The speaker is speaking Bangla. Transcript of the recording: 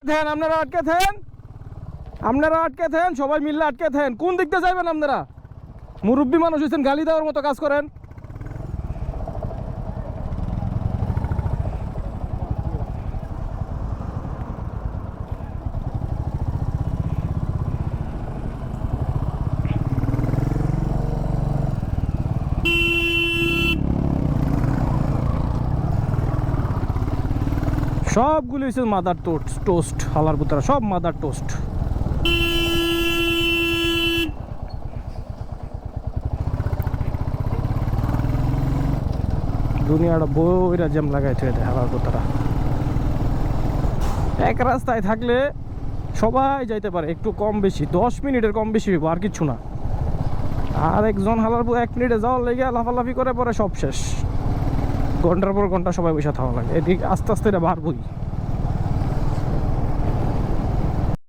আপনারা আটকে থাকেন, আপনারা আটকে থাকেন, সবাই মিললে আটকে থাকেন। কোন দিক দিয়ে যাবেন আপনারা? মুরব্বী মানুষ হচ্ছেন, গালি দেওয়ার মতো কাজ করেন। সবগুলি হচ্ছে মাদার টোস্ট, হালার পুতারা সব মাদার টোস্ট। দুনিয়াটা বইরা জ্যাম লাগাইছে এটা হালার পুতারা। এক রাস্তায় থাকলে সবাই যাইতে পারে, একটু কম বেশি 10 মিনিটের কম বেশি হইব, আর কিছু না। আর একজন হালার 1 মিনিটে যাওয়ার লেগে লাফালাফি করে পরে সব শেষ, ঘন্টার পর ঘন্টা সবাই বসে থাকা লাগে। এদিকে আস্তে আস্তে এটা বাড়বই।